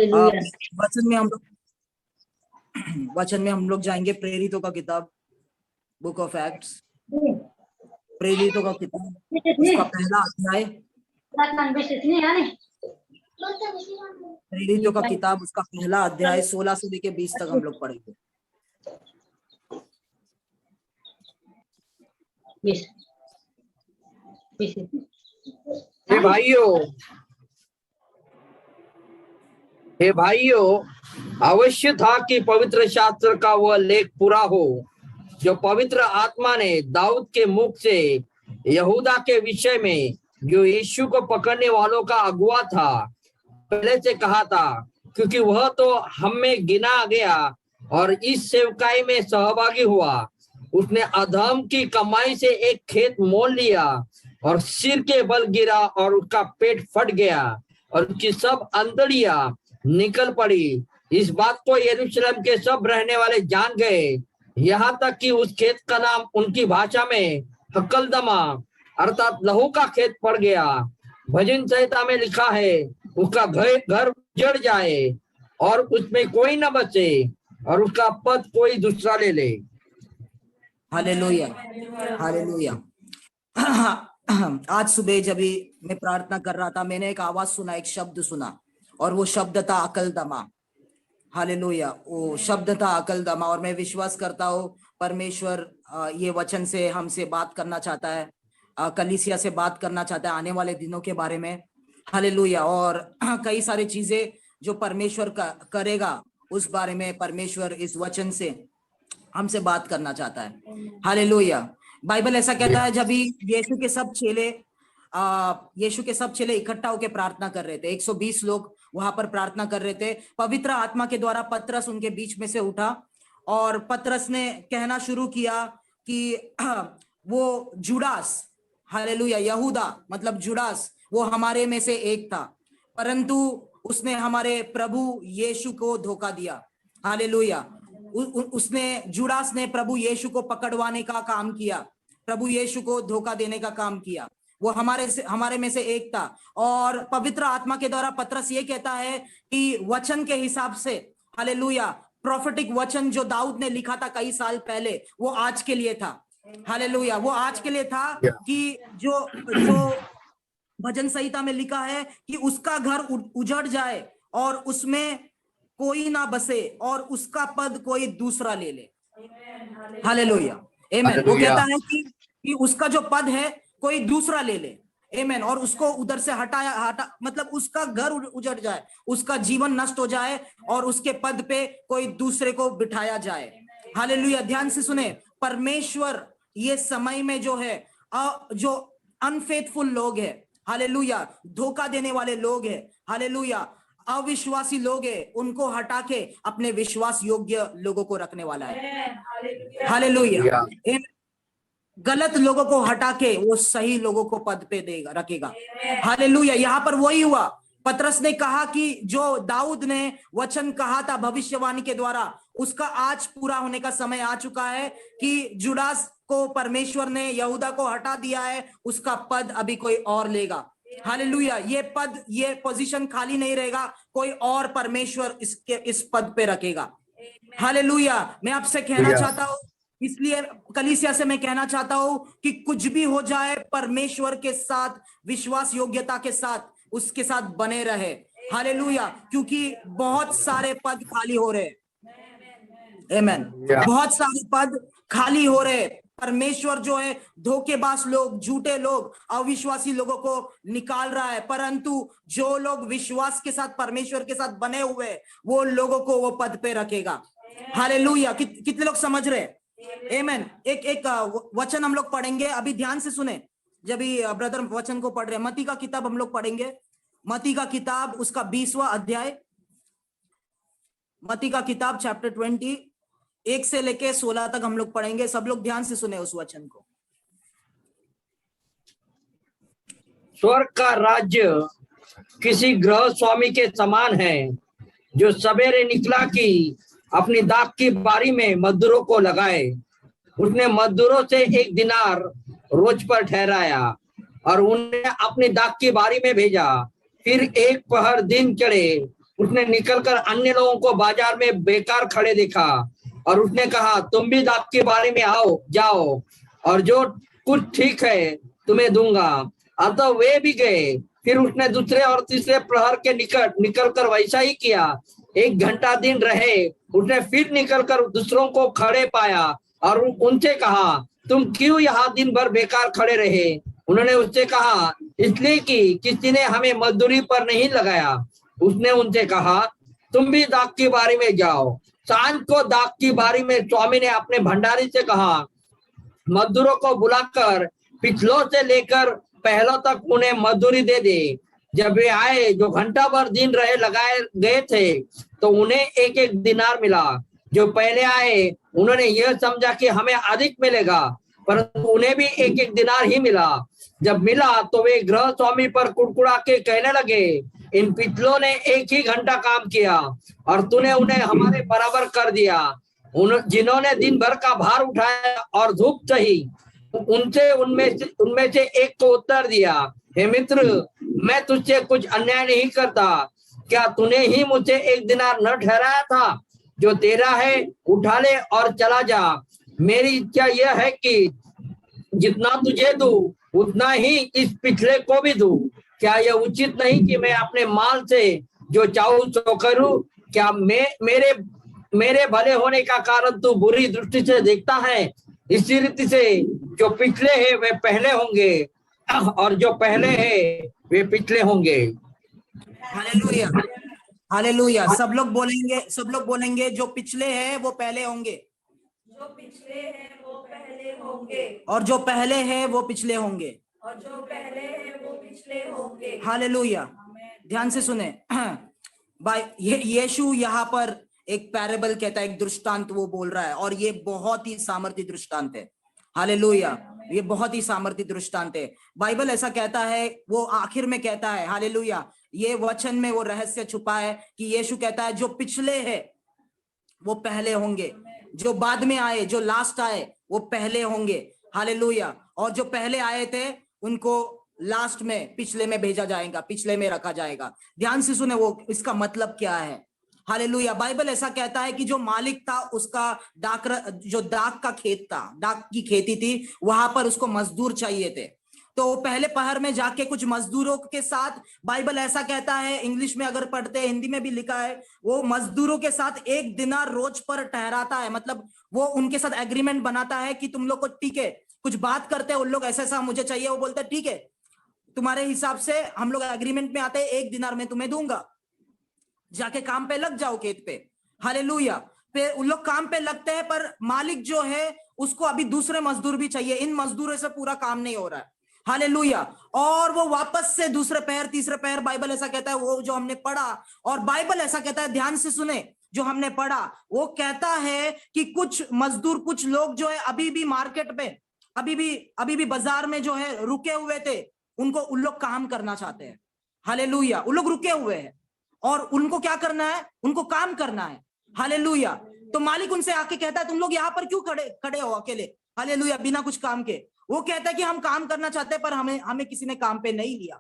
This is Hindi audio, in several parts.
हालेलुया। वचन में हम लोग जाएंगे प्रेरितों का किताब, बुक ऑफ एक्ट्स, प्रेरितों का किताब, उसका पहला अध्याय। प्रेरितों का किताब उसका पहला अध्याय 16 से लेके 20 तक हम लोग पढ़ेंगे। हे भाइयों, अवश्य था कि पवित्र शास्त्र का वह लेख पूरा हो जो पवित्र आत्मा ने दाऊद के मुख से यहूदा के विषय में, जो यीशु को पकड़ने वालों का अगुवा था, पहले से कहा था, क्योंकि वह तो हम में गिना गया और इस सेवकाई में सहभागी हुआ। उसने अधर्म की कमाई से एक खेत मोल लिया और सिर के बल गिरा और उसका पेट फट गया और उसकी सब अंतड़ियां निकल पड़ी। इस बात को यरूशलेम के सब रहने वाले जान गए, यहाँ तक कि उस खेत का नाम उनकी भाषा में हकलदमा अर्थात लहू का खेत पड़ गया। भजन संहिता में लिखा है, उसका घर उजड़ जाए और उसमें कोई न बचे और उसका पद कोई दूसरा ले ले। Hallelujah, hallelujah. आज सुबह जब मैं प्रार्थना कर रहा था, मैंने एक आवाज सुना, एक शब्द सुना, और वो शब्द था अकलदमा। हालेलुया, वो शब्द था अकलदमा। और मैं विश्वास करता हूँ परमेश्वर ये वचन से हमसे बात करना चाहता है, कलीसिया से बात करना चाहता है आने वाले दिनों के बारे में। हालेलुया। और कई सारी चीजें जो परमेश्वर करेगा उस बारे में परमेश्वर इस वचन से हमसे बात करना चाहता है। हालेलुया। बाइबल ऐसा कहता है, जब यीशु के सब चेले इकट्ठा होकर प्रार्थना कर रहे थे, 120 लोग वहां पर प्रार्थना कर रहे थे, पवित्र आत्मा के द्वारा पतरस उनके बीच में से उठा और पतरस ने कहना शुरू किया कि वो जुडास, हालेलुया, यहूदा मतलब जुडास, वो हमारे में से एक था, परंतु उसने हमारे प्रभु यीशु को धोखा दिया। हालेलुया। उसने, जुडास ने प्रभु यीशु को पकड़वाने का काम किया, प्रभु यीशु को धोखा देने का काम किया। वो हमारे में से एक था। और पवित्र आत्मा के द्वारा पतरस ये कहता है कि वचन के हिसाब से, हालेलुया, प्रोफेटिक वचन जो दाऊद ने लिखा था कई साल पहले, वो आज के लिए था। हालेलुया, वो आज के लिए था कि जो भजन संहिता में लिखा है कि उसका घर उजड़ जाए और उसमें कोई ना बसे और उसका पद कोई दूसरा ले ले। हालेलुया, आमीन। वो कहता है कि उसका जो पद है कोई दूसरा ले ले, आमीन, और उसको उधर से हटा मतलब उसका घर उजड़ जाए, उसका जीवन नष्ट हो जाए और उसके पद पे कोई दूसरे को बिठाया जाए। हालेलुया। ध्यान से सुने, परमेश्वर ये समय में जो है, जो अनफेथफुल लोग है, हालेलुया, धोखा देने वाले लोग है, हालेलुया, अविश्वासी लोग है, उनको हटा के अपने विश्वास योग्य लोगों को रखने वाला है। हालेलुया। गलत लोगों को हटा के वो सही लोगों को पद पे रखेगा। हालेलुया। यहाँ पर वही हुआ। पतरस ने कहा कि जो दाऊद ने वचन कहा था भविष्यवाणी के द्वारा, उसका आज पूरा होने का समय आ चुका है कि जुडास को परमेश्वर ने, यहूदा को हटा दिया है, उसका पद अभी कोई और लेगा। हालेलुया। ये पद, ये पोजीशन खाली नहीं रहेगा, कोई और परमेश्वर इस पद पे रखेगा। हालेलुया। मैं आपसे कहना चाहता हूं, इसलिए कलीसिया से मैं कहना चाहता हूं कि कुछ भी हो जाए, परमेश्वर के साथ, विश्वास योग्यता के साथ, उसके साथ बने रहे। हालेलुया। क्योंकि बहुत सारे पद खाली हो रहे, आमीन, बहुत सारे पद खाली हो रहे। परमेश्वर जो है धोखेबाज लोग, झूठे लोग, अविश्वासी लोगों को निकाल रहा है, परंतु जो लोग विश्वास के साथ परमेश्वर के साथ बने हुए, वो लोगों को वो पद पे रखेगा। हालेलुया। कितने लोग समझ रहे? आमीन। एक वचन हम लोग पढ़ेंगे, अभी ध्यान से सुने, जब ब्रदर वचन को पढ़ रहे हैं, मत्ती का किताब हम लोग पढ़ेंगे, मत्ती का किताब उसका 20वां अध्याय, मत्ती का किताब चैप्टर 20, 1 से लेके 16 तक हम लोग पढ़ेंगे। सब लोग ध्यान से सुने उस वचन को। स्वर्ग का राज्य किसी गृह स्वामी के समान है, जो सवेरे निकला कि अपनी दाख की बारी में मजदूरों को लगाए। उसने मजदूरों से 1 दिनार रोज पर ठहराया और उन्हें अपनी दाख की बारी में भेजा। फिर एक पहर दिन चढ़े उसने निकलकर अन्य लोगों को बाजार में बेकार खड़े देखा और उसने कहा, तुम भी दाख की बारी में आओ जाओ और जो कुछ ठीक है तुम्हें दूंगा। अतः वे भी गए। फिर उसने दूसरे और तीसरे प्रहर के निकट निकलकर वैसा ही किया। 1 घंटा दिन रहे। उसने फिर निकलकर दूसरों को खड़े पाया और उनसे कहा, तुम क्यों यहाँ दिन भर बेकार खड़े रहे? उन्होंने उससे कहा, इसलिए कि किसी ने हमें मजदूरी पर नहीं लगाया। उसने उनसे कहा, तुम भी दाख की बारी में जाओ। सांझ को दाख की बारी में स्वामी ने अपने भंडारी से कहा, मजदूरों को बुलाकर पिछलों से लेकर पहलों तक उन्हें मजदूरी दे दे। जब वे आए जो घंटा भर दिन रहे लगाए गए थे तो उन्हें 1-1 दिनार मिला। जो पहले आए उन्होंने यह समझा कि हमें अधिक मिलेगा, परंतु उन्हें भी 1-1 दिनार ही मिला। जब मिला तो वे गृह स्वामी पर कुड़कुड़ा के कहने लगे, इन पिछलों ने 1 ही घंटा काम किया और तूने उन्हें हमारे बराबर कर दिया। जिन्होंने दिन भर का भार उठाया और धूप सही, उनमें से एक को उत्तर दिया, हे मित्र, मैं तुझसे कुछ अन्याय नहीं करता। क्या तूने ही मुझे 1 दिनार न ठहराया था? जो तेरा है उठा ले और चला जा। मेरी इच्छा यह है कि जितना तुझे दूं उतना ही इस पिछले को भी दूं। क्या यह उचित नहीं कि मैं अपने माल से जो चाहूं सो करूं? क्या मेरे भले होने का कारण तू बुरी दृष्टि से देखता है? इसी रीति से जो पिछले हैं वे पहले होंगे और जो पहले हैं वे पिछले होंगे। Hallelujah, hallelujah. सब लोग बोलेंगे जो पिछले हैं वो पहले होंगे, जो पिछले हैं वो पहले होंगे, और जो पहले हैं वो पिछले होंगे, और जो पहले हैं वो पिछले होंगे। हालेलुया। ध्यान से सुने। यीशु यहाँ पर एक पैरेबल कहता है, एक दृष्टांत वो बोल रहा है, और ये बहुत ही सामर्थ्य दृष्टांत है। हालेलुया, ये बहुत ही सामर्थ्य दृष्टांत है। बाइबल ऐसा कहता है, वो आखिर में कहता है, हालेलुया, ये वचन में वो रहस्य छुपा है कि यीशु कहता है जो पिछले है वो पहले होंगे, जो बाद में आए, जो लास्ट आए वो पहले होंगे। हालेलुया। और जो पहले आए थे उनको लास्ट में, पिछले में भेजा जाएगा, पिछले में रखा जाएगा। ध्यान से सुने वो इसका मतलब क्या है। हालेलुया। बाइबल ऐसा कहता है कि जो मालिक था उसका जो दाख का खेत था, दाख की खेती थी, वहां पर उसको मजदूर चाहिए थे। तो पहले पहर में जाके कुछ मजदूरों के साथ, बाइबल ऐसा कहता है, इंग्लिश में अगर पढ़ते हैं, हिंदी में भी लिखा है, वो मजदूरों के साथ 1 दिनार रोज पर ठहराता है। मतलब वो उनके साथ एग्रीमेंट बनाता है कि तुम लोग को, ठीक है, कुछ बात करते हैं उन लोग, ऐसा ऐसा मुझे चाहिए, वो बोलते हैं ठीक है, तुम्हारे हिसाब से हम लोग एग्रीमेंट में आते हैं, 1 दिनार में तुम्हें दूंगा, जाके काम पे लग जाओ खेत पे। हालेलुया। फिर उन लोग काम पे लगते हैं, पर मालिक जो है उसको अभी दूसरे मजदूर भी चाहिए, इन मजदूरों से पूरा काम नहीं हो रहा है। हालेलुया। और वो वापस से दूसरे पैर, तीसरे पैर, बाइबल ऐसा कहता है, वो जो हमने पढ़ा, और बाइबल ऐसा कहता है, ध्यान से सुने, जो हमने पढ़ा वो कहता है कि कुछ मजदूर, कुछ लोग जो है अभी भी मार्केट पे, अभी भी बाजार में जो है रुके हुए थे, उन लोग काम करना चाहते हैं। हालेलुया। उन लोग रुके हुए हैं और उनको क्या करना है, उनको काम करना है। हालेलुया। तो मालिक उनसे आके कहता है, तुम लोग यहाँ पर क्यों खड़े हो अकेले, हालेलुया, बिना कुछ काम के। वो कहता है कि हम काम करना चाहते हैं, पर हमें किसी ने काम पे नहीं लिया।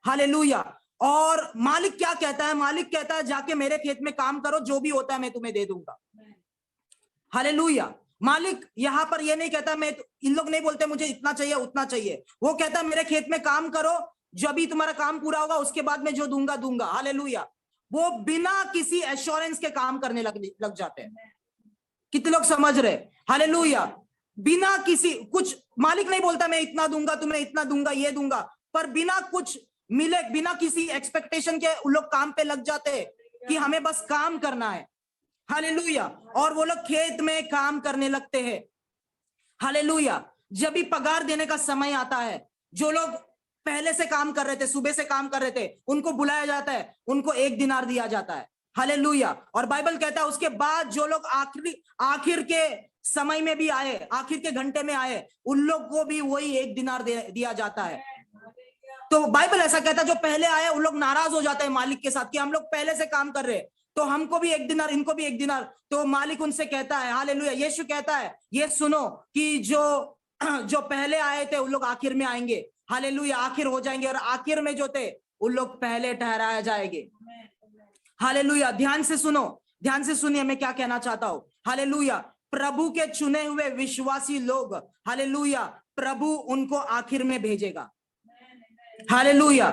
हालेलुया। और मालिक क्या कहता है, मालिक कहता है जाके मेरे खेत में काम करो, जो भी होता है मैं तुम्हें दे दूंगा। हालेलुया। मालिक यहाँ पर ये नहीं कहता, इन लोग नहीं बोलते मुझे इतना चाहिए उतना चाहिए, वो कहता है मेरे खेत में काम करो, जब भी तुम्हारा काम पूरा होगा उसके बाद में जो दूंगा। हालेलुया। वो बिना किसी एश्योरेंस के काम करने लग जाते हैं। कितने लोग समझ रहे? हालेलुया। बिना किसी कुछ, मालिक नहीं बोलता मैं इतना दूंगा, तुम्हें इतना दूंगा, ये दूंगा, पर बिना कुछ मिले, बिना किसी एक्सपेक्टेशन के उन लोग काम पे लग जाते हैं कि हमें बस काम करना है। हालेलुया। और वो लोग खेत में काम करने लगते हैं। हालेलुया। जब भी पगार देने का समय आता है, जो लोग पहले से काम कर रहे थे, सुबह से काम कर रहे थे, उनको बुलाया जाता है, उनको 1 दिनार दिया जाता है। हालेलुया। और बाइबल कहता है उसके बाद जो लोग आखिर के समय में भी आए, आखिर के घंटे में आए, उन लोग को भी वही 1 दिनार दिया जाता है। तो बाइबल ऐसा कहता है जो पहले आए उन लोग नाराज हो जाते हैं मालिक के साथ कि हम लोग पहले से काम कर रहे हैं, तो हमको भी 1 दिनार, इनको भी 1 दिनार। तो मालिक उनसे कहता है, हालेलुया, यीशु कहता है, ये सुनो कि जो पहले आए थे उन लोग आखिर में आएंगे। हालेलुया। आखिर हो जाएंगे, और आखिर में जो थे उन लोग पहले ठहराए जाएंगे। हालेलुया, ध्यान से सुनो, ध्यान से सुनिए मैं क्या कहना चाहता हूं। हालेलुया, प्रभु के चुने हुए विश्वासी लोग, हालेलुया, प्रभु उनको आखिर में भेजेगा। हालेलुया,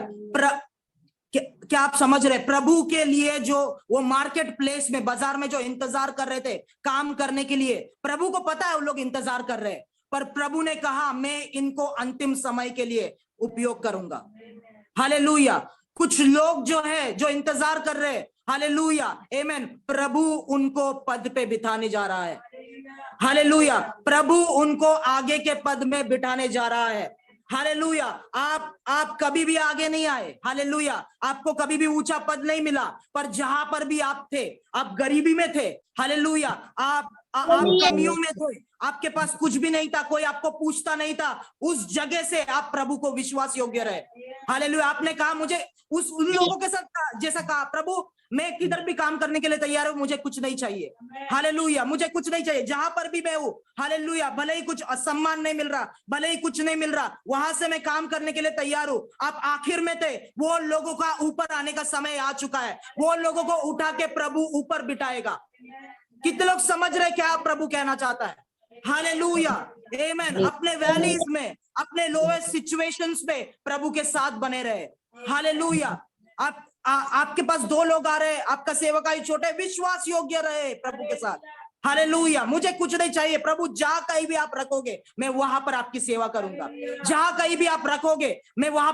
क्या आप समझ रहे? प्रभु के लिए जो वो मार्केट प्लेस में, बाजार में जो इंतजार कर रहे थे काम करने के लिए, प्रभु को पता है वो लोग इंतजार कर रहे हैं, पर प्रभु ने कहा मैं इनको अंतिम समय के लिए उपयोग करूंगा। हालेलुया, कुछ लोग जो है जो इंतजार कर रहे हैं, हालेलुया, आमीन, प्रभु उनको पद पे बिठाने जा रहा है। हालेलुया, प्रभु उनको आगे के पद में बिठाने जा रहा है। हालेलुया, आप कभी भी आगे नहीं आए। हालेलुया, आपको कभी भी ऊंचा पद नहीं मिला, पर जहां पर भी आप थे, आप गरीबी में थे। हालेलुया, आप कमियों में थे, आपके पास कुछ भी नहीं था, कोई आपको पूछता नहीं था, उस जगह से आप प्रभु को विश्वास योग्य रहे। हालेलुया, आपने कहा मुझे उन लोगों के साथ जैसा कहा, प्रभु मैं किधर भी काम करने के लिए तैयार हूं, मुझे कुछ नहीं चाहिए। हालेलुया, मुझे कुछ नहीं चाहिए, जहां पर भी मैं हूं, हालेलुया, भले ही कुछ असम्मान नहीं मिल रहा, भले ही कुछ नहीं मिल रहा, वहां से मैं काम करने के लिए तैयार हूं। आप आखिर में थे, वो लोगों का ऊपर आने का समय आ चुका है, वो लोगों को उठा के प्रभु ऊपर बिठाएगा। कितने लोग समझ रहे क्या प्रभु कहना चाहता है? हालेलुया, आमीन। अपने वैलीज में, अपने लोएस्ट सिचुएशंस में प्रभु के साथ बने रहे। हालेलुया, आपके पास 2 लोग आ रहे हैं, आपका सेवकाई छोटे, विश्वास योग्य रहे प्रभु के साथ। हालेलुया, मुझे कुछ नहीं चाहिए प्रभु, जहां कहीं भी आप रखोगे मैं वहां पर आपकी सेवा करूंगा, जहां कहीं भी आप रखोगे मैं वहां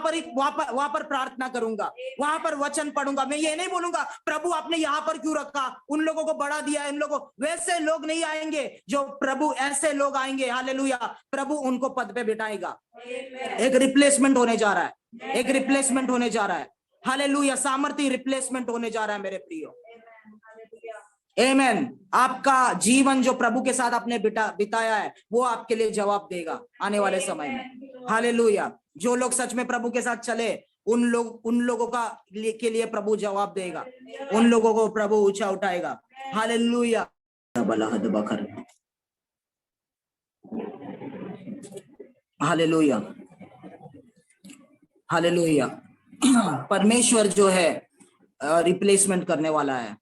पर प्रार्थना करूंगा, वहां पर वचन पढ़ूंगा। मैं ये नहीं बोलूंगा प्रभु आपने यहाँ पर क्यों रखा, उन लोगों को बढ़ा दिया, इन लोगों, वैसे लोग नहीं आएंगे जो प्रभु, ऐसे लोग आएंगे। हालेलुया, प्रभु उनको पद पे बिठाएगा। एक रिप्लेसमेंट होने जा रहा है, एक रिप्लेसमेंट होने जा रहा है। हालेलुया, सामर्थ्य रिप्लेसमेंट होने जा रहा है मेरे प्रियो। आमीन। आपका जीवन जो प्रभु के साथ आपने बिताया है, वो आपके लिए जवाब देगा आने वाले समय में। हालेलुया, जो लोग सच में प्रभु के साथ चले, उन लोगों के लिए प्रभु जवाब देगा, उन लोगों को प्रभु ऊंचा उठाएगा। Hallelujah, hallelujah, hallelujah. परमेश्वर जो है रिप्लेसमेंट करने वाला है।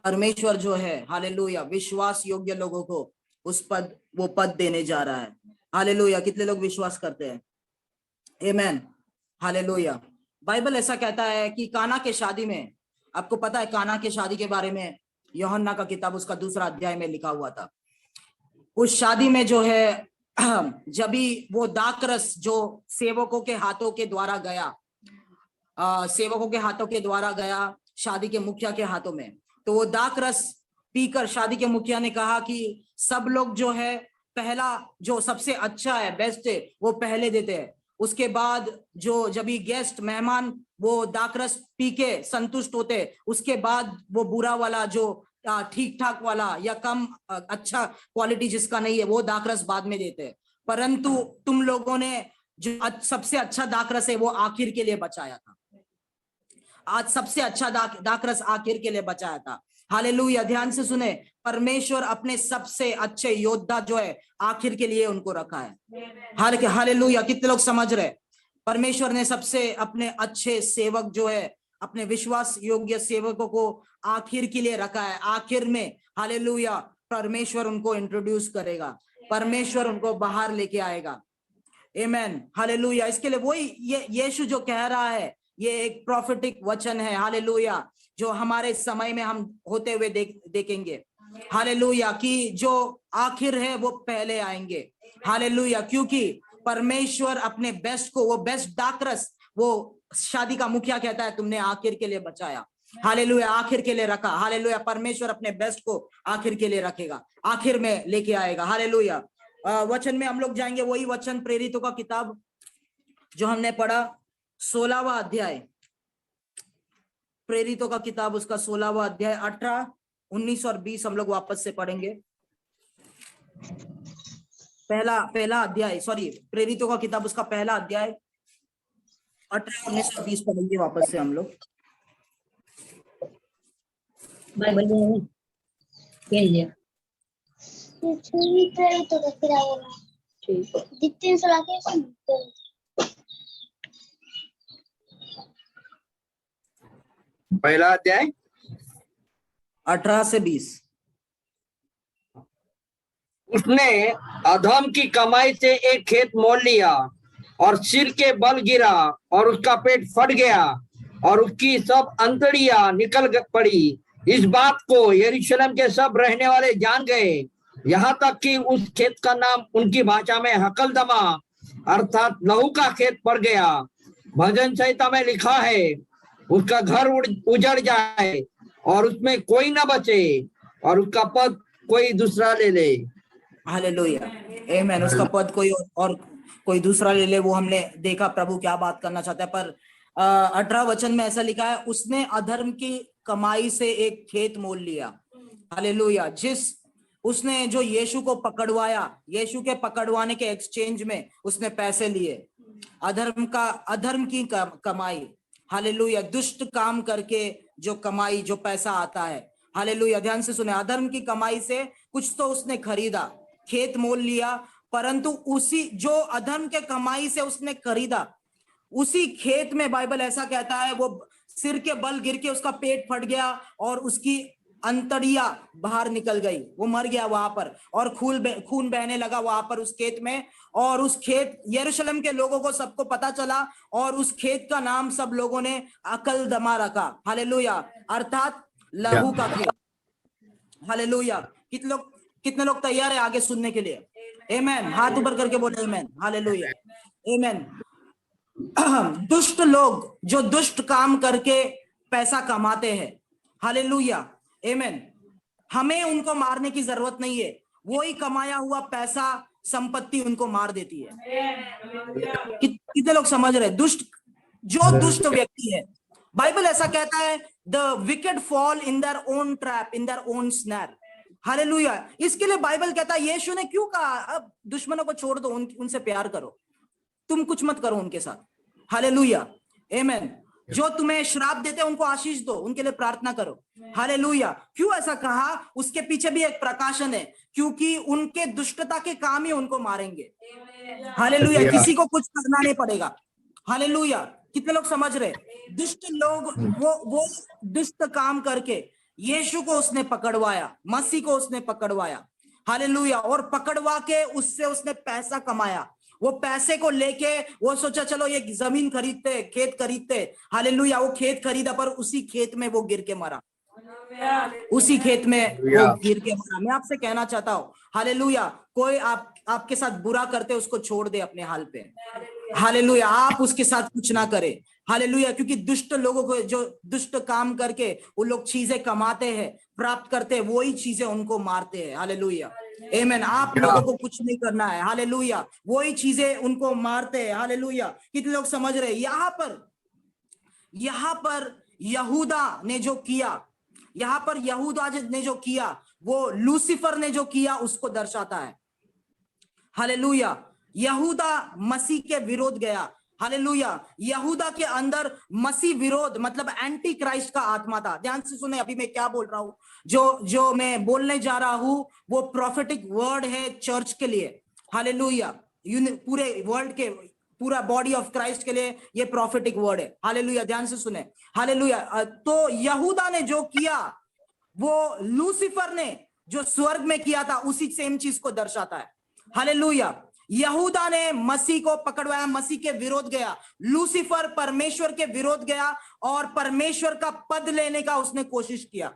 परमेश्वर जो है, हालेलुया, विश्वास योग्य लोगों को वो पद देने जा रहा है। हालेलुया, कितने लोग विश्वास करते हैं? आमीन, हालेलुया। बाइबल ऐसा कहता है कि काना के शादी में, आपको पता है काना के शादी के बारे में यूहन्ना का किताब उसका 2 अध्याय में लिखा हुआ था। उस शादी में जो है, जब भी वो दाखरस जो सेवकों के हाथों के द्वारा गया, सेवकों के हाथों के द्वारा गया शादी के मुखिया के हाथों में, तो वो दाखरस पीकर शादी के मुखिया ने कहा कि सब लोग जो है, पहला जो सबसे अच्छा है, बेस्ट है, वो पहले देते हैं। उसके बाद जो जब भी गेस्ट, मेहमान वो दाखरस पी के संतुष्ट होते, उसके बाद वो बुरा वाला जो ठीक ठाक वाला या कम अच्छा क्वालिटी जिसका नहीं है, वो दाखरस बाद में देते हैं। परंतु तुम लोगों ने जो सबसे अच्छा दाखरस है वो आखिर के लिए बचाया था। आज सबसे अच्छा दाखरस आखिर के लिए बचाया था। हालेलुया, ध्यान से सुने, परमेश्वर अपने सबसे अच्छे योद्धा जो है आखिर के लिए उनको रखा है। हालेलुया, कितने लोग समझ रहे? परमेश्वर ने सबसे अपने अच्छे सेवक जो है, अपने विश्वास योग्य सेवकों को आखिर के लिए रखा है। आखिर में हालेलुया, परमेश्वर उनको इंट्रोड्यूस करेगा, परमेश्वर उनको बाहर लेके आएगा। आमीन, हालेलुया। इसके लिए वही यीशु जो कह रहा है, ये एक प्रोफेटिक वचन है। हालेलुया, जो हमारे समय में हम होते हुए देखेंगे। हालेलुया, कि जो आखिर है वो पहले आएंगे। हालेलुया, क्योंकि परमेश्वर अपने बेस्ट को, वो बेस्ट दाखरस, वो शादी का मुखिया कहता है तुमने आखिर के लिए बचाया। हालेलुया, आखिर के लिए रखा। हालेलुया, परमेश्वर अपने बेस्ट को आखिर के लिए रखेगा, आखिर में लेके आएगा। हालेलुया, वचन में हम लोग जाएंगे, वही वचन प्रेरितों का किताब जो हमने पढ़ा, 16वां अध्याय, प्रेरितों का किताब उसका 16वां अध्याय 18, 19 और 20 हम लोग वापस से पढ़ेंगे। पहला अध्याय, सॉरी, प्रेरितों का किताब उसका पहला अध्याय 18, 19 और 20 पढ़ेंगे वापस से हम लोग। बाइबल में कह दिया पहला अध्याय 18 से 20। उसने अधर्म की कमाई से एक खेत मोल लिया और सिर के बल गिरा और उसका पेट फट गया और उसकी सब अंतड़ियां पड़ी। इस बात को यरूशलेम के सब रहने वाले जान गए, यहाँ तक कि उस खेत का नाम उनकी भाषा में हकलदमा अर्थात लहू का खेत पड़ गया। भजन संहिता में लिखा है, उसका घर उजड़ जाए और उसमें कोई न बचे और उसका पद कोई दूसरा ले ले। हालेलुया, आमीन। उसका पद कोई और कोई दूसरा ले ले, वो हमने देखा प्रभु क्या बात करना चाहता है। पर 18 वचन में ऐसा लिखा है, उसने अधर्म की कमाई से एक खेत मोल लिया। हालेलुया। उसने जो यीशु को पकड़वाया, यीशु के पकड़वाने के एक्सचेंज में उसने पैसे लिए, अधर्म की कमाई। हालेलुया। दुष्ट काम करके जो कमाई, जो पैसा आता है। हालेलुया। ध्यान से सुने, अधर्म की कमाई से कुछ तो उसने खरीदा, खेत मोल लिया, परंतु उसी जो अधर्म के कमाई से उसने खरीदा, उसी खेत में बाइबल ऐसा कहता है वो सिर के बल गिर के उसका पेट फट गया और उसकी अंतड़िया बाहर निकल गई, वो मर गया वहां पर, और खून बहने लगा वहां पर उस खेत में। और उस खेत, यरूशलेम के लोगों को सबको पता चला और उस खेत का नाम सब लोगों ने अकलदमा रखा। हालेलुया, अर्थात लहू का खेत। हालेलुया। कितने लोग तैयार है आगे सुनने के लिए? आमीन। हाथ ऊपर करके बोले आमीन। हालेलुया, आमीन। दुष्ट लोग जो दुष्ट काम करके पैसा कमाते हैं, हालेलुया, आमीन, हमें उनको मारने की जरूरत नहीं है, वो ही कमाया हुआ पैसा, संपत्ति उनको मार देती है। कितने लोग समझ रहे? दुष्ट व्यक्ति है, बाइबल ऐसा कहता है, the wicked fall in their own trap, in their own snare. Hallelujah. इसके लिए बाइबल कहता है, यीशु ने क्यों कहा अब दुश्मनों को छोड़ दो, उनसे प्यार करो, तुम कुछ मत करो उनके साथ। हालेलुया, आमीन। जो तुम्हें श्राप देते हैं उनको आशीष दो, उनके लिए प्रार्थना करो। हालेलुया। क्यों ऐसा कहा? उसके पीछे भी एक प्रकाशन है, क्योंकि उनके दुष्टता के काम ही उनको मारेंगे। हालेलुया। किसी को कुछ करना नहीं पड़ेगा। हालेलुया। कितने लोग समझ रहे? दुष्ट लोग वो दुष्ट काम करके यीशु को उसने पकड़वाया, मसीह को उसने पकड़वाया। हालेलुया। और पकड़वा के उससे उसने पैसा कमाया। वो पैसे को लेके वो सोचा चलो ये जमीन खरीदते, खेत खरीदते। हालेलुया। वो खेत खरीदा, पर उसी खेत में वो गिर के मरा, उसी खेत में वो गिर के मरा। मैं आपसे कहना चाहता हूँ, हालेलुया, कोई आपके साथ बुरा करते उसको छोड़ दे अपने हाल पे। हालेलुया। आप उसके साथ कुछ ना करे। हालेलुया। क्योंकि दुष्ट लोगों को, जो दुष्ट काम करके वो लोग चीजें कमाते हैं, प्राप्त करते हैं, वही चीजें उनको मारते हैं। हालेलुया, आमीन। आप लोगों को कुछ नहीं करना है। हालेलुया। वही चीजें उनको मारते हैं। हालेलुया। कितने लोग समझ रहे? यहाँ पर यहूदा ने जो किया, यहाँ पर यहूदा ने जो किया, वो लूसीफर ने जो किया उसको दर्शाता है। हालेलुया। यहूदा मसीह के विरोध गया। हालेलुया। यहूदा के अंदर मसीह विरोध मतलब एंटी क्राइस्ट का आत्मा था। ध्यान से सुने, अभी मैं क्या बोल रहा हूं, जो मैं बोलने जा रहा हूं वो प्रोफेटिक वर्ड है चर्च के लिए। हालेलुया। पूरे वर्ल्ड के, पूरा बॉडी ऑफ क्राइस्ट के लिए ये प्रोफेटिक वर्ड है। हालेलुया। ध्यान से सुने। हालेलुया। तो यहूदा ने जो किया वो लूसीफर ने जो स्वर्ग में किया था उसी सेम चीज को दर्शाता है। हालेलुया। यहूदा ने मसीह को पकड़वाया, मसीह के विरोध गया। लूसीफर परमेश्वर के विरोध गया और परमेश्वर का पद लेने का उसने कोशिश किया।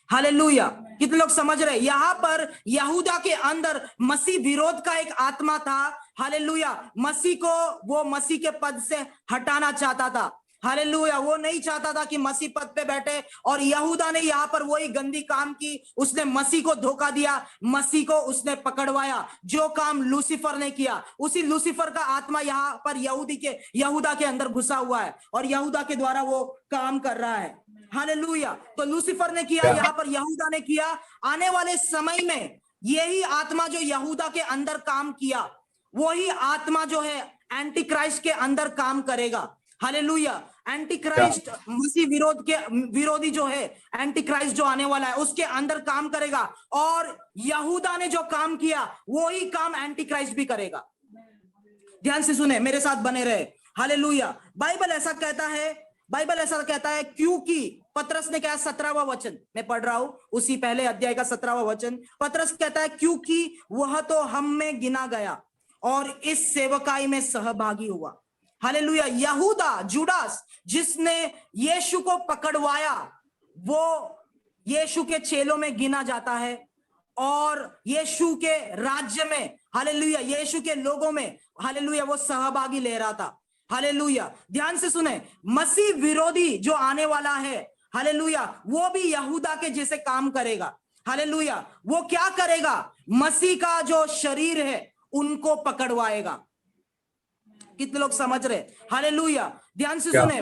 हालेलुया। कितने लोग समझ रहे? यहां पर यहूदा के अंदर मसीह विरोध का एक आत्मा था। हालेलुया। मसीह को वो मसीह के पद से हटाना चाहता था। हालेलुया। वो नहीं चाहता था कि मसीह पद पे बैठे, और यहूदा ने यहाँ पर वही गंदी काम की, उसने मसीह को धोखा दिया, मसीह को उसने पकड़वाया। जो काम लूसीफर ने किया, उसी लूसीफर का आत्मा यहाँ पर यहूदा के अंदर घुसा हुआ है और यहूदा के द्वारा वो काम कर रहा है। हालेलुया। तो लूसीफर ने किया, यहाँ पर यहूदा ने किया। आने वाले समय में यही आत्मा जो यहूदा के अंदर काम किया, वही आत्मा जो है एंटी क्राइस्ट के अंदर काम करेगा। हालेलुया। एंटी क्राइस्ट मसीह विरोधी जो है, एंटी क्राइस्ट जो आने वाला है उसके अंदर काम करेगा, और यहूदा ने जो काम किया वही काम एंटी क्राइस्ट भी करेगा। ध्यान से सुने, मेरे साथ बने रहे। हालेलुया। बाइबल ऐसा कहता है, बाइबल ऐसा कहता है, क्योंकि पतरस ने कहा 17वां वचन मैं पढ़ रहा हूं, उसी पहले अध्याय का 17वां वचन। पतरस कहता है, क्योंकि वह तो हम में गिना गया और इस सेवकाई में सहभागी हुआ। हालेलुया। यहूदा, जुडास, जिसने यीशु को पकड़वाया, वो यीशु के चेलों में गिना जाता है और यीशु के राज्य में, हालेलुया, यीशु के लोगों में, हालेलुया, वो सहभागी ले रहा था। हालेलुया। ध्यान से सुने, मसीह विरोधी जो आने वाला है, हालेलुया, वो भी यहूदा के जैसे काम करेगा। हालेलुया। वो क्या करेगा? मसीह का जो शरीर है उनको पकड़वाएगा। कितने लोग समझ रहे? हालेलुया। ध्यान से सुने,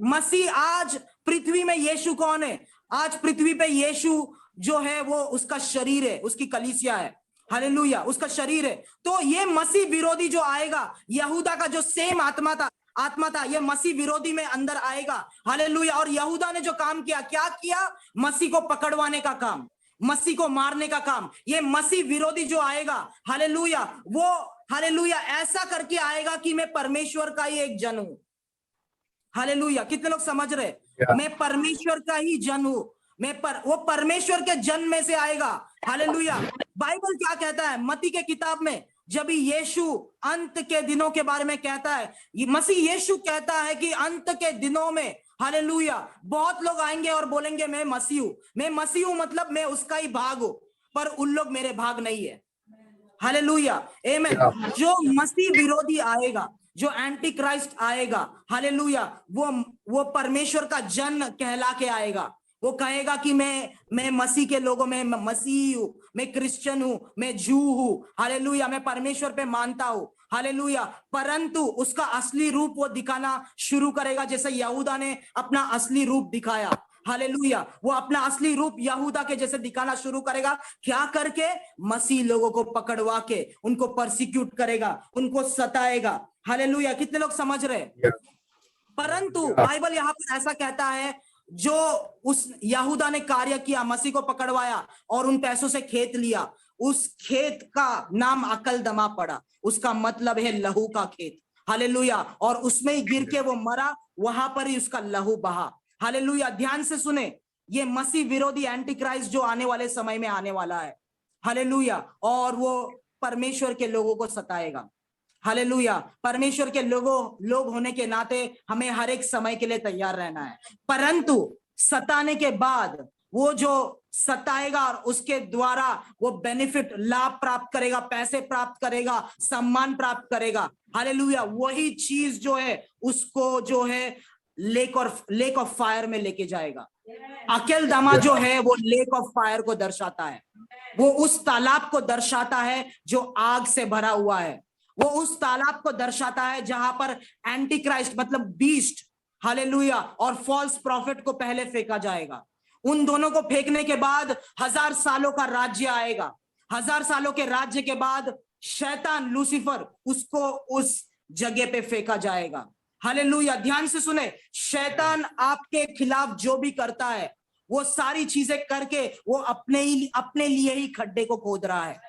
मसीह आज पृथ्वी में, यीशु कौन है? आज पृथ्वी पे यीशु जो है वो उसका शरीर है, उसकी कलीसिया है। हालेलुया, उसका शरीर है। तो ये मसीह विरोधी जो आएगा, यहूदा का जो सेम आत्मा था, ये मसीह विरोधी में अंदर आएगा। हालेलुया। और यहूदा ने जो काम किया, क्या किया? मसीह को पकड़वाने का काम, मसीह को मारने का काम। ये मसीह विरोधी जो आएगा, हालेलुया, वो, हालेलुया, ऐसा करके आएगा कि मैं परमेश्वर का ही एक जन हूं। हालेलुया। कितने लोग समझ रहे? मैं परमेश्वर का ही जन हूं। वो परमेश्वर के जन में से आएगा। हालेलुया। बाइबल क्या कहता है मत्ती के किताब में, जब यीशु अंत के दिनों के बारे में कहता है, मसीह यीशु कहता है कि अंत के दिनों में, हालेलुया, बहुत लोग आएंगे और बोलेंगे मैं मसीह हूं, मतलब मैं उसका ही भाग हूं, पर उन लोग मेरे भाग नहीं है। हालेलुया, आमेन। जो मसीह विरोधी आएगा, जो एंटी क्राइस्ट आएगा, हालेलुया, वो परमेश्वर का जन कहला के आएगा। वो कहेगा कि मैं मसीह के लोगों में मसीह हूं, मैं क्रिश्चियन हूं, मैं जू हूं, हालेलुया, मैं परमेश्वर पे मानता हूं। हालेलुया। परंतु उसका असली रूप वो दिखाना शुरू करेगा, जैसे यहूदा ने अपना असली रूप दिखाया। हालेलुया। वो अपना असली रूप यहूदा के जैसे दिखाना शुरू करेगा। क्या करके? मसीह लोगों को पकड़वा के उनको परसिक्यूट करेगा, उनको सताएगा। हालेलुया। कितने लोग समझ रहे? परंतु बाइबल यहाँ पर ऐसा कहता है, जो उस यहूदा ने कार्य किया, मसीह को पकड़वाया और उन पैसों से खेत लिया, उस खेत का नाम अकलदमा पड़ा। उसका मतलब है लहू का खेत। हालेलुया। और उसमें ही गिर के वो मरा, वहां पर ही उसका लहू बहा। हालेलुया। ध्यान से सुने, ये मसीह विरोधी एंटी क्राइस्ट जो आने वाले समय में आने वाला है, हालेलुया, और वो परमेश्वर के लोगों को सताएगा। हालेलुया। परमेश्वर के लोग होने के नाते हमें हर एक समय के लिए तैयार रहना है। परंतु सताने के बाद वो जो सताएगा और उसके द्वारा वो बेनिफिट, लाभ प्राप्त करेगा, पैसे प्राप्त करेगा, सम्मान प्राप्त करेगा। हालेलुया। वही चीज जो है उसको जो है लेक ऑफ फायर में लेके जाएगा। अकेलदमा जो है वो लेक ऑफ फायर को दर्शाता है। वो उस तालाब को दर्शाता है जो आग से भरा हुआ है। वो उस तालाब को दर्शाता है जहां पर एंटी क्राइस्ट मतलब बीस्ट, हालेलुया, और फॉल्स प्रॉफिट को पहले फेंका जाएगा। उन दोनों को फेंकने के बाद 1000 सालों का राज्य आएगा। 1000 सालों के राज्य के बाद शैतान लूसीफर, उसको उस जगह पे फेंका जाएगा। हालेलुया। ध्यान से सुने, शैतान आपके खिलाफ जो भी करता है, वो सारी चीजें करके वो अपने लिए ही खड्डे को खोद रहा है।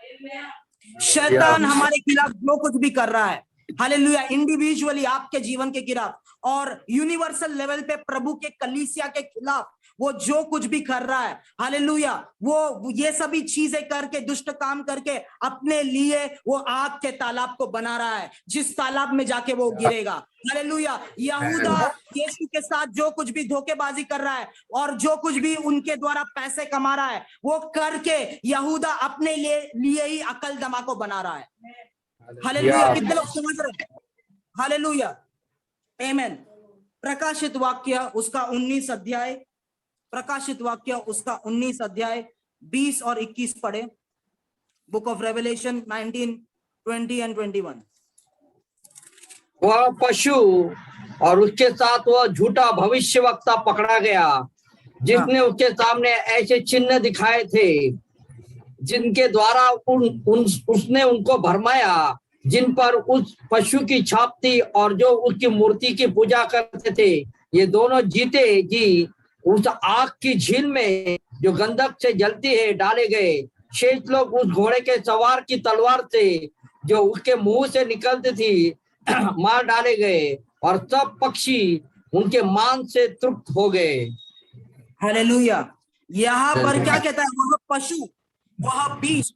शैतान हमारे खिलाफ जो कुछ भी कर रहा है, हालेलुया, इंडिविजुअली आपके जीवन के खिलाफ और यूनिवर्सल लेवल पे प्रभु के कलीसिया के खिलाफ वो जो कुछ भी कर रहा है, हालेलुया, वो ये सभी चीजें करके, दुष्ट काम करके अपने लिए वो आग के तालाब को बना रहा है, जिस तालाब में जाके वो गिरेगा। हालेलुया। यहूदा यीशु के साथ जो कुछ भी धोखेबाजी कर रहा है और जो कुछ भी उनके द्वारा पैसे कमा रहा है, वो करके यहूदा अपने लिए ही अकलदमा को बना रहा है। हालेलुया। कितने लोग समझ रहे हैं? हालेलुया, आमेन। प्रकाशित वाक्य उसका 19 अध्याय, प्रकाशित वाक्य उसका 19 अध्याय 20 और 21 पढ़े। Book of revelation 19, 20 and 21। वह पशु और उसके साथ वह झूठा भविष्यवक्ता पकड़ा गया, जिसने उसके सामने ऐसे चिन्ह दिखाए थे जिनके द्वारा उसने उनको भरमाया, जिन पर उस पशु की छाप थी और जो उसकी मूर्ति की पूजा करते थे। ये दोनों जीते जी उस आग की झील में जो गंधक से जलती है डाले गए। शेष लोग उस घोड़े के सवार की तलवार से जो उसके मुंह से निकलती थी मार डाले गए, और सब पक्षी उनके मांस से तृप्त हो गए। हालेलुया। यहाँ पर क्या कहता है, वह पशु, वह बीस्ट,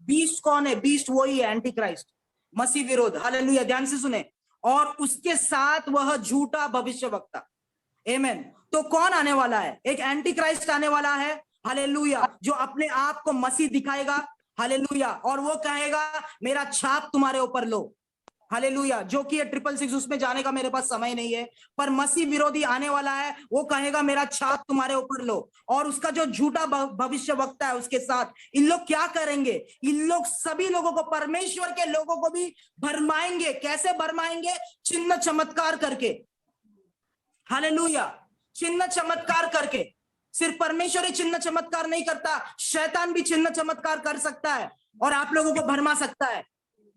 बीस्ट कौन है? बीस्ट वही है, एंटी क्राइस्ट, मसीह विरोध। हालेलुया, ध्यान से सुने। और उसके साथ वह झूठा भविष्यवक्ता। आमेन। तो कौन आने वाला है? एक एंटी क्राइस्ट आने वाला है। हालेलुया, जो अपने आप को मसीह दिखाएगा। हालेलुया, और वो कहेगा मेरा छाप तुम्हारे ऊपर लो। हालेलुया, जो कि 666, उसमें जाने का मेरे पास समय नहीं है, पर मसीह विरोधी आने वाला है, वो कहेगा मेरा छाप तुम्हारे ऊपर लो। और उसका जो झूठा भविष्य वक्ता है उसके साथ, इन लोग क्या करेंगे? इन लोग सभी लोगों को, परमेश्वर के लोगों को भी भरमाएंगे। कैसे भरमाएंगे? चिन्ह चमत्कार करके। हालेलुया, चिन्ह चमत्कार करके। सिर्फ परमेश्वर ही चिन्ह चमत्कार नहीं करता, शैतान भी चिन्ह चमत्कार कर सकता है और आप लोगों को भरमा सकता है।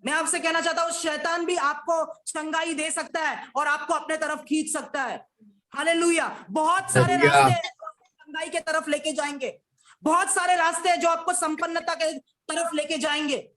मैं आपसे कहना चाहता हूं, शैतान भी आपको चंगाई दे सकता है और आपको अपने तरफ खींच सकता है। हालेलुया, बहुत सारे रास्ते चंगाई के तरफ लेके जाएंगे, बहुत सारे रास्ते जो आपको संपन्नता के तरफ लेके जाएंगे,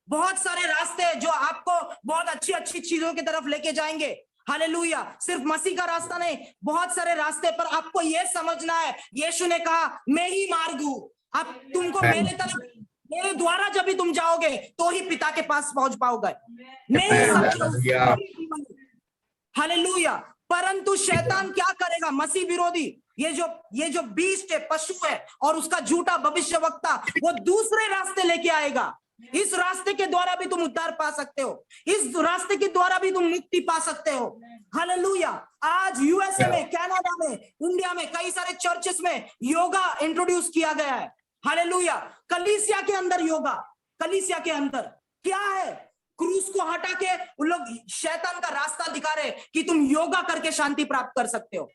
बहुत सारे रास्ते जो आपको बहुत अच्छी अच्छी चीजों की तरफ लेके जाएंगे। हालेलुया, सिर्फ मसीह का रास्ता नहीं, बहुत सारे रास्ते पर आपको यह समझना है, यीशु ने कहा मैं ही मार्ग हूं। अब तुमको मेरे तरफ, मेरे द्वारा जब भी तुम जाओगे तो ही पिता के पास पहुंच पाओगे। हालेलुया। परंतु शैतान क्या करेगा? मसीह विरोधी, ये जो बीस्ट है, पशु है, और उसका झूठा भविष्यवक्ता, वो दूसरे रास्ते लेके आएगा। इस रास्ते के द्वारा भी तुम उद्धार पा सकते हो, इस रास्ते के द्वारा भी तुम मुक्ति पा सकते हो। हालेलुया। आज यूएसए में, कनाडा में, इंडिया में कई सारे चर्चेस में योगा इंट्रोड्यूस किया गया है। हालेलुया। कलीसिया के अंदर योगा, कलीसिया के अंदर क्या है? क्रूस को हटा के उन लोग शैतान का रास्ता दिखा रहे कि तुम योगा करके शांति प्राप्त कर सकते हो।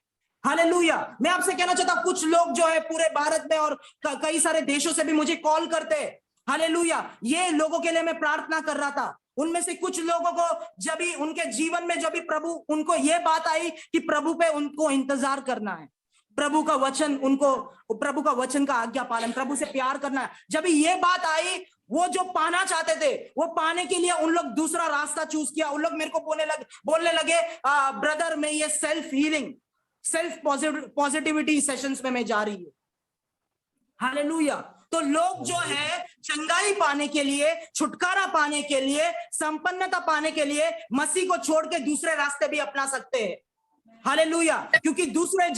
हालेलुया। मैं आपसे कहना चाहता हूं, कुछ लोग जो है पूरे भारत में और कई सारे देशों से भी मुझे कॉल करते हैं। हालेलुया, ये लोगों के लिए मैं प्रार्थना कर रहा था। उनमें से कुछ लोगों को जब भी उनके जीवन में, जब भी प्रभु, उनको ये बात आई कि प्रभु पे उनको इंतजार करना है, प्रभु का वचन, उनको प्रभु का वचन का आज्ञा पालन, प्रभु से प्यार करना है, जब ये बात आई, वो जो पाना चाहते थे, वो पाने के लिए उन लोग दूसरा रास्ता चूज किया। उन लोग मेरे को बोलने लगे ब्रदर, मैं ये self healing, self positivity sessions में मैं जा रही हूँ। हालेलुया। तो लोग जो है चंगाई पाने के लिए, छुटकारा पाने के लिए, संपन्नता पाने के लिए मसीह को छोड़ के दूसरे रास्ते भी अपना सकते हैं। हालेलुया, क्योंकि दूसरे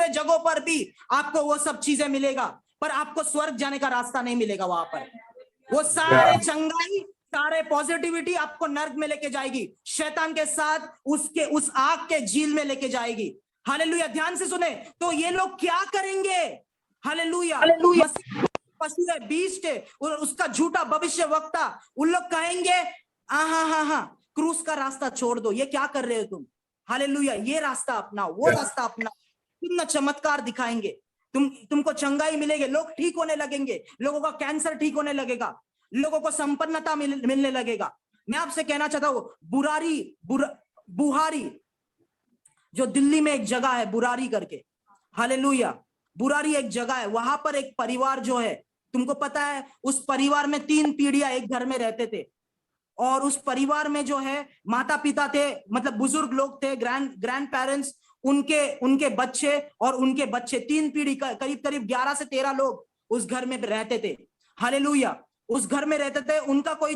जगहों पर भी आपको वो सब चीजें मिलेगा, पर आपको स्वर्ग जाने का रास्ता नहीं मिलेगा। वहां पर वो सारे चंगाई, सारे पॉजिटिविटी आपको नर्क में लेके जाएगी, शैतान के साथ उस आग के झील में लेके जाएगी। हालेलुया, ध्यान से सुने। तो ये लोग क्या करेंगे? हालेलुया, पशु है, बीस्ट है, और उसका झूठा भविष्य वक्ता, उन लोग कहेंगे हाँ, क्रूस का रास्ता छोड़ दो, ये क्या कर रहे हो तुम? हालेलुया, ये रास्ता अपनाओ, वो रास्ता अपनाओ। कितना चमत्कार दिखाएंगे, तुमको चंगाई मिलेगी, लोग ठीक होने लगेंगे, लोगों का कैंसर ठीक होने लगेगा, लोगों को संपन्नता मिलने लगेगा। मैं आपसे कहना चाहता हूँ, बुहारी, जो दिल्ली में एक जगह है बुरारी करके, हालेलुया, बुरारी एक जगह है, वहां पर एक परिवार जो है, तुमको पता है, उस परिवार में 3 पीढ़ियां एक घर में रहते थे, और उस परिवार में जो है माता पिता थे, मतलब बुजुर्ग लोग थे, ग्रैंड पेरेंट्स, उनके बच्चे और उनके बच्चे, 3 पीढ़ी, करीब 11 से 13 लोग उस घर में रहते थे। हालेलुया, उस घर में रहते थे। उनका कोई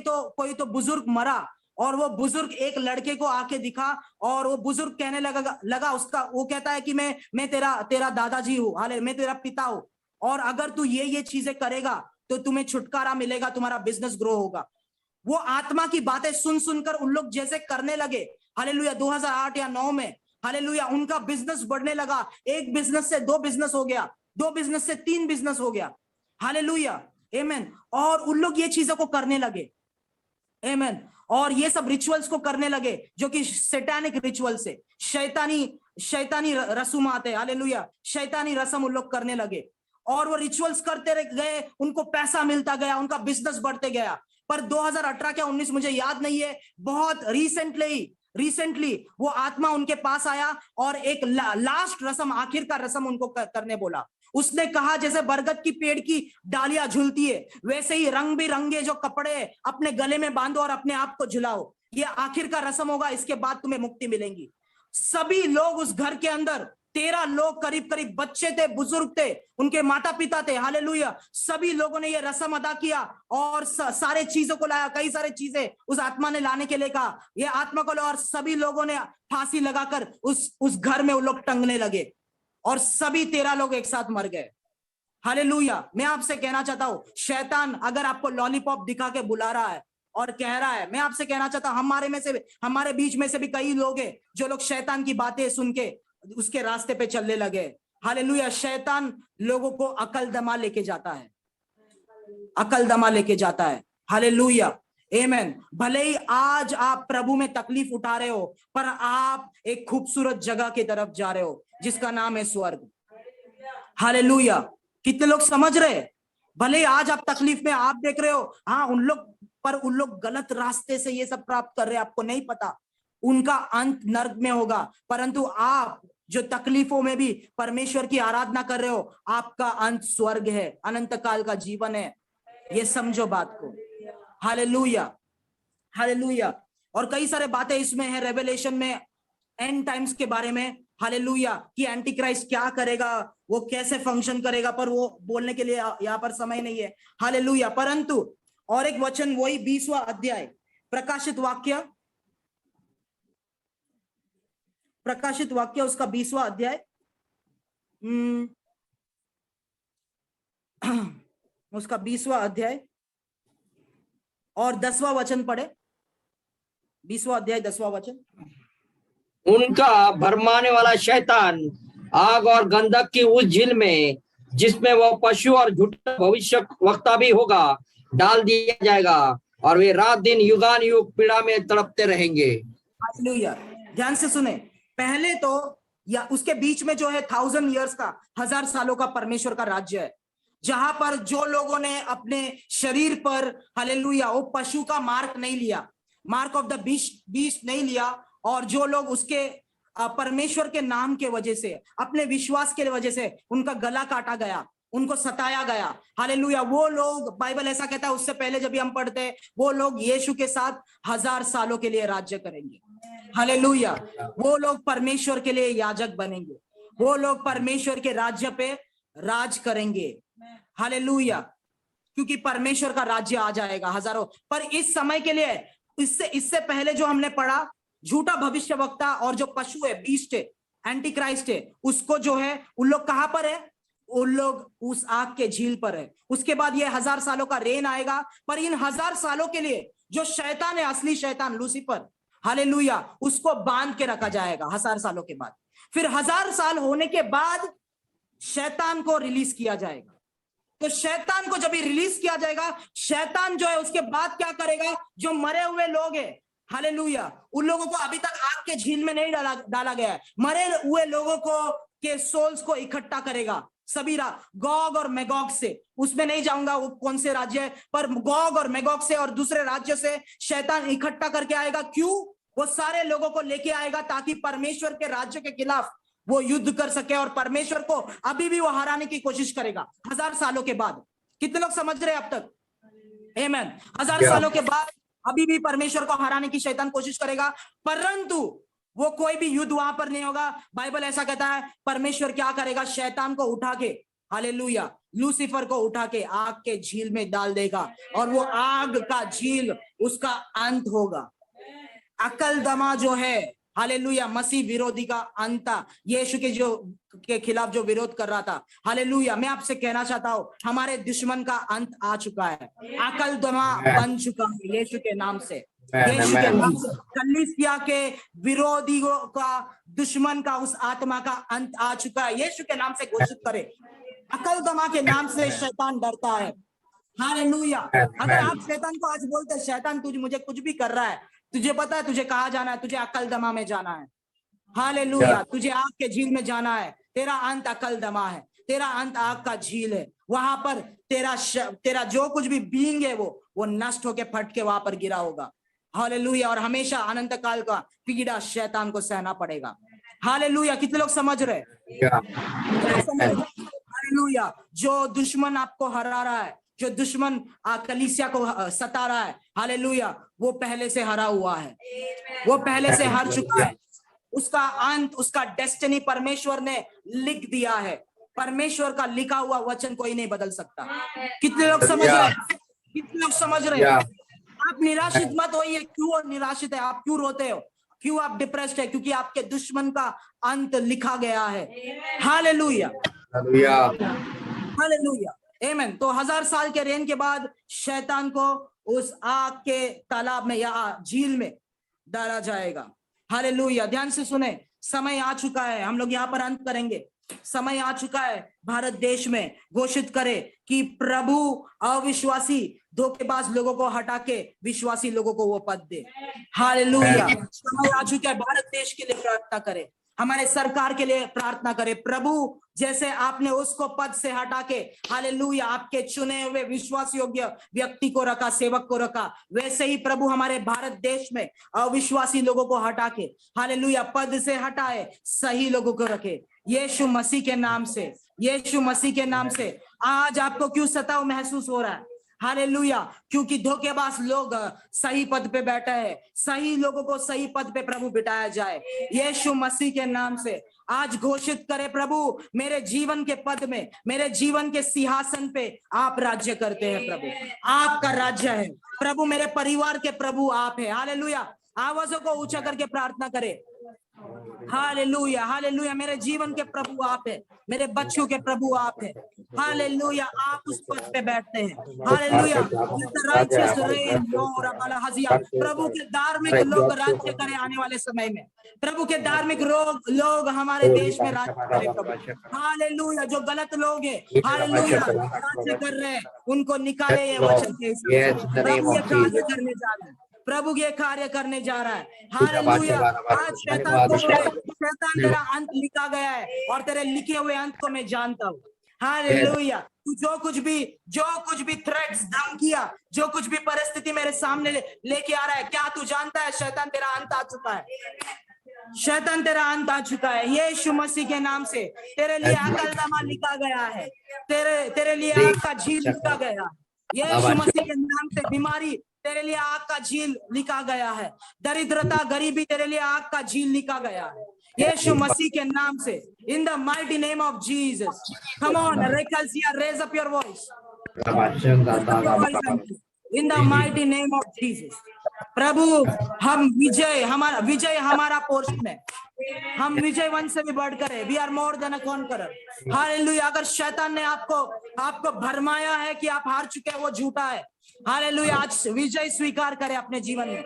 तो बुजुर्ग मरा, और वो बुजुर्ग एक लड़के को आके दिखा, और वो बुजुर्ग कहने लगा उसका, वो कहता है कि मैं तेरा दादाजी हूँ, हाले मैं तेरा पिता हूँ, और अगर तू ये चीजें करेगा तो तुम्हें छुटकारा मिलेगा, तुम्हारा बिजनेस ग्रो होगा। वो आत्मा की बातें सुनकर उन लोग जैसे करने लगे। हालेलुया, 2008 या 9 में, हालेलुया, उनका बिजनेस बढ़ने लगा। 1 बिजनेस से 2 बिजनेस हो गया, 2 बिजनेस से 3 बिजनेस हो गया। हालेलुया, आमेन। और उन लोग ये चीजों को करने लगे, आमेन, और ये सब रिचुअल्स को करने लगे, जो कि सैतानिक रिचुअल्स है, शैतानी रसूमात है। हालेलुया, शैतानी रस्म उन लोग करने लगे, और वो रिचुअल्स करते गए, उनको पैसा मिलता गया, उनका बिजनेस बढ़ते गया। पर 2018 क्या 19 मुझे याद नहीं है, बहुत रिसेंटली वो आत्मा उनके पास आया और एक लास्ट रस्म, आखिर का रस्म उनको करने बोला। उसने कहा जैसे बरगद की पेड़ की डालियां झूलती है, वैसे ही रंग बिरंगे जो कपड़े अपने गले में बांधो और अपने आप को झुलाओ, ये आखिर का रस्म होगा, इसके बाद तुम्हें मुक्ति मिलेगी। सभी लोग उस घर के अंदर 13 लोग करीब करीब बच्चे थे, बुजुर्ग थे, उनके माता पिता थे। हालेलुया। सभी लोगों ने ये रस्म अदा किया और सारे चीजों को लाया, कई सारे चीजें उस आत्मा ने लाने के लिए कहा, ये आत्मा को लो, और सभी लोगों ने फांसी लगाकर उस घर में वो लोग टंगने लगे और सभी 13 लोग एक साथ मर गए। हालेलुया। मैं आपसे कहना चाहता हूं, शैतान अगर आपको लॉलीपॉप दिखा के बुला रहा है और कह रहा है, मैं आपसे कहना चाहता हूं, हमारे बीच में से भी कई लोग हैं जो लोग शैतान की बातें सुन के उसके रास्ते पे चलने लगे। हालेलुया। शैतान लोगों को अकलदमा लेके जाता है, अकलदमा लेके जाता है। हालेलुया, आमीन। भले ही आज आप प्रभु में तकलीफ उठा रहे हो, पर आप एक खूबसूरत जगह की तरफ जा रहे हो जिसका नाम है स्वर्ग। हालेलुया। कितने लोग समझ रहे हैं? भले ही आज आप तकलीफ में, आप देख रहे हो, हाँ उन लोग गलत रास्ते से ये सब प्राप्त कर रहे हैं, आपको नहीं पता उनका अंत नर्क में होगा, परंतु आप जो तकलीफों में भी परमेश्वर की आराधना कर रहे हो, आपका अंत स्वर्ग है, अनंत काल का जीवन है। ये समझो बात को। Hallelujah, hallelujah. और कई सारे बातें इसमें है रेवलेशन में, एंड टाइम्स के बारे में। हालेलुया, कि एंटी क्राइस्ट क्या करेगा, वो कैसे फंक्शन करेगा, पर वो बोलने के लिए यहाँ पर समय नहीं है। हालेलुया। परंतु और एक वचन, वही 20वां अध्याय प्रकाशित वाक्य उसका 20वां अध्याय, उसका 20वां अध्याय और 10वां वचन पढ़े। 20वां अध्याय 10वां वचन। उनका भरमाने वाला शैतान आग और गंधक की उस झील में, जिसमें वह पशु और झूठा भविष्य वक्ता भी होगा, डाल दिया जाएगा, और वे रात दिन युगान युग पीड़ा में तड़पते रहेंगे। हालेलुया। ध्यान से सुने। पहले तो या उसके बीच में जो है 1000 ईयर्स का, 1000 सालों का परमेश्वर का राज्य है, जहां पर जो लोगों ने अपने शरीर पर, हालेलुया, वो पशु का मार्क नहीं लिया, मार्क ऑफ द बीस्ट नहीं लिया, और जो लोग उसके परमेश्वर के नाम के वजह से, अपने विश्वास के वजह से उनका गला काटा गया, उनको सताया गया। हालेलुया। वो लोग, बाइबल ऐसा कहता है, उससे पहले जब हम पढ़ते हैं, वो लोग यीशु के साथ 1000 सालों के लिए राज्य करेंगे। हालेलुया। वो लोग परमेश्वर के लिए याजक बनेंगे, वो लोग परमेश्वर के राज्य पे राज करेंगे। हालेलुया। क्योंकि परमेश्वर का राज्य आ जाएगा हजारों। पर इस समय के लिए, इससे पहले जो हमने पढ़ा, झूठा भविष्यवक्ता और जो पशु है, बीस्ट है, एंटी क्राइस्ट है, उसको जो है, उन लोग कहां पर है? उन लोग उस आग के झील पर है। उसके बाद ये 1000 सालों का रेन आएगा। पर इन 1000 सालों के लिए जो शैतान है, असली शैतान लूसीफर, हालेलुया, उसको बांध के रखा जाएगा 1000 सालों के बाद। फिर 1000 साल होने के बाद शैतान को रिलीज किया जाएगा। तो शैतान को जब भी रिलीज किया जाएगा, शैतान जो है उसके बाद क्या करेगा? जो मरे हुए लोग हैं, हालेलुया, उन लोगों को अभी तक आग के झील में नहीं डाला गया है, मरे हुए लोगों को के सोल्स को इकट्ठा करेगा सभी गोग और मैगोग से। उसमें नहीं जाऊंगा वो कौन से राज्य है, पर गोग और मैगोग से और दूसरे राज्य से शैतान इकट्ठा करके आएगा। क्यों? वो सारे लोगों को लेके आएगा ताकि परमेश्वर के राज्य के खिलाफ वो युद्ध कर सके, और परमेश्वर को अभी भी वो हराने की कोशिश करेगा 1000 सालों के बाद। कितने लोग समझ रहे हैं अब तक? आमीन। 1000 सालों के बाद अभी भी परमेश्वर को हराने की शैतान कोशिश करेगा, परंतु वो कोई भी युद्ध वहां पर नहीं होगा। बाइबल ऐसा कहता है, परमेश्वर क्या करेगा? शैतान को उठा के, हालेलुया, लूसीफर को उठा के आग के झील में डाल देगा, और वो आग का झील उसका अंत होगा। अकलदमा जो है, हालेलुया, मसीह विरोधी का अंत, यीशु के खिलाफ जो विरोध कर रहा था। हालेलुया। मैं आपसे कहना चाहता हूं, हमारे दुश्मन का अंत आ चुका है, अकलदमा बन चुका है यीशु के नाम से। यीशु के नाम से कलीसिया के विरोधियों का, दुश्मन का, उस आत्मा का अंत आ चुका है। यीशु के नाम से घोषित करे। अकलदमा के नाम से शैतान डरता है। हालेलुया। अगर आप शैतान को आज बोलते, शैतान तुझे मुझे कुछ भी कर रहा है, तुझे पता है तुझे कहाँ जाना है? तुझे अकलदमा में जाना है। हालेलुया। तुझे आग के झील में जाना है। तेरा अंत अकलदमा है, तेरा अंत आग का झील है। वहां पर तेरा जो कुछ भी बीइंग है वो नष्ट होके फट के वहां पर गिरा होगा। हालेलुया। और हमेशा अनंत काल का पीड़ा शैतान को सहना पड़ेगा। हालेलुया। कितने लोग समझ रहे? हालेलुया। जो दुश्मन आपको हरा रहा है, जो दुश्मन कलीसिया को सता रहा है, हालेलुया, वो पहले से हरा हुआ है, वो पहले से हार चुका है। उसका अंत, उसका डेस्टिनी परमेश्वर ने लिख दिया है। परमेश्वर का लिखा हुआ वचन कोई नहीं बदल सकता। कितने लोग समझ रहे हैं? कितने लोग समझ रहे हैं? आप निराशित मत होइए। क्यों निराशित है आप? क्यों रोते हो? क्यों आप डिप्रेस्ड है? क्योंकि आपके दुश्मन का अंत लिखा गया है। हालेलुया, हालेलुया, आमीन। तो 1000 साल के रेन के बाद शैतान को उस आग के तालाब में या झील में डाला जाएगा। हालेलुया। ध्यान से सुने, समय आ चुका है। हम लोग यहाँ पर अंत करेंगे। समय आ चुका है भारत देश में घोषित करे कि प्रभु अविश्वासी धोखेबाज लोगों को हटा के विश्वासी लोगों को वो पद दे। हालेलुया। समय आ चुका है। भारत देश के लिए प्रार्थना करे, हमारे सरकार के लिए प्रार्थना करे। प्रभु जैसे आपने उसको पद से हटा के हालेलुया आपके चुने हुए विश्वास योग्य व्यक्ति को रखा, सेवक को रखा, वैसे ही प्रभु हमारे भारत देश में अविश्वासी लोगों को हटा के हालेलुया पद से हटाए, सही लोगों को रखे। यीशु मसीह के नाम से, यीशु मसीह के नाम से। आज आपको क्यों सताव महसूस हो रहा है? हालेलुया, क्योंकि धोखेबाज लोग सही पद पे बैठे हैं। सही लोगों को सही पद पे प्रभु बिठाया जाए यीशु मसीह के नाम से। आज घोषित करे प्रभु मेरे जीवन के पद में, मेरे जीवन के सिंहासन पे आप राज्य करते हैं प्रभु, आपका राज्य है प्रभु। मेरे परिवार के प्रभु आप है। हालेलुया। आवाजों को ऊंचा करके प्रार्थना करे। Hallelujah, hallelujah. मेरे जीवन के प्रभु आप है, मेरे बच्चों के प्रभु आप है। हालेलुया, आप उस पद पे बैठते हैं। हालेलुया। प्रभु के धार्मिक लोग राज्य करें आने वाले समय में। प्रभु के धार्मिक लोग हमारे देश में राज्य करें प्रभु। हालेलुया। जो गलत लोग हैं हालेलुया राज्य कर रहे हैं, उनको निकाले ये वचन के हिसाब। प्रभु ये कार्य करने जा रहे हैं, प्रभु ये कार्य करने जा रहा है। हालेलुया। आज शैतान को, शैतान तेरा अंत लिखा गया है और तेरे लिखे हुए अंत को मैं जानता हूँ। हालेलुया। तू जो कुछ भी थ्रेट्स, धमकियां, जो कुछ भी परिस्थिति मेरे सामने लेके आ रहा है, क्या तू जानता है शैतान तेरा अंत आ चुका है? शैतान तेरा अंत आ चुका है। यीशु मसीह के नाम से तेरे लिए अकलनामा लिखा गया है, तेरे लिए आग का झील लिखा गया। यीशु मसीह के नाम से बीमारी तेरे लिए आग का झील लिखा गया है। दरिद्रता, गरीबी तेरे लिए आग का झील लिखा गया है यीशु मसीह के नाम से। In the mighty name of Jesus. Come on रेकल्सिया, raise up your voice in the mighty name of Jesus. प्रभु हम विजय, हमारा विजय हमारा पोर्शन है। हम विजय वन से भी बढ़कर है। We are more than a conqueror. Hallelujah. अगर शैतान ने आपको भरमाया है कि आप हार चुके हैं, वो झूठा है। हालेलुया। आज विजय स्वीकार करें अपने जीवन में।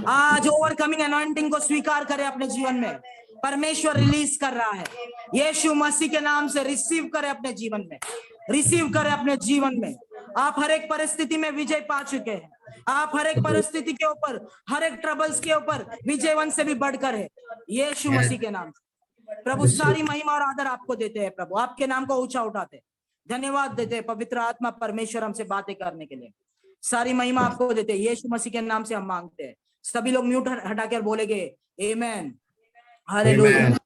आज ओवरकमिंग अनॉइंटिंग को स्वीकार करें अपने जीवन में। परमेश्वर रिलीज कर रहा है यीशु मसीह के नाम से। रिसीव करें अपने जीवन में, रिसीव करें अपने जीवन में। आप हर एक परिस्थिति में विजय पा चुके हैं। आप हर एक परिस्थिति के ऊपर, हर एक ट्रबल्स के ऊपर विजयवन से भी बढ़कर है यीशु मसीह के नाम से। प्रभु सारी महिमा और आदर आपको देते हैं प्रभु, आपके नाम को ऊंचा उठाते हैं, धन्यवाद देते हैं पवित्र आत्मा परमेश्वर हमसे बातें करने के लिए। सारी महिमा आपको देते हैं यीशु मसीह के नाम से हम मांगते हैं। सभी लोग म्यूट हटाकर बोलेंगे आमेन। हालेलुया।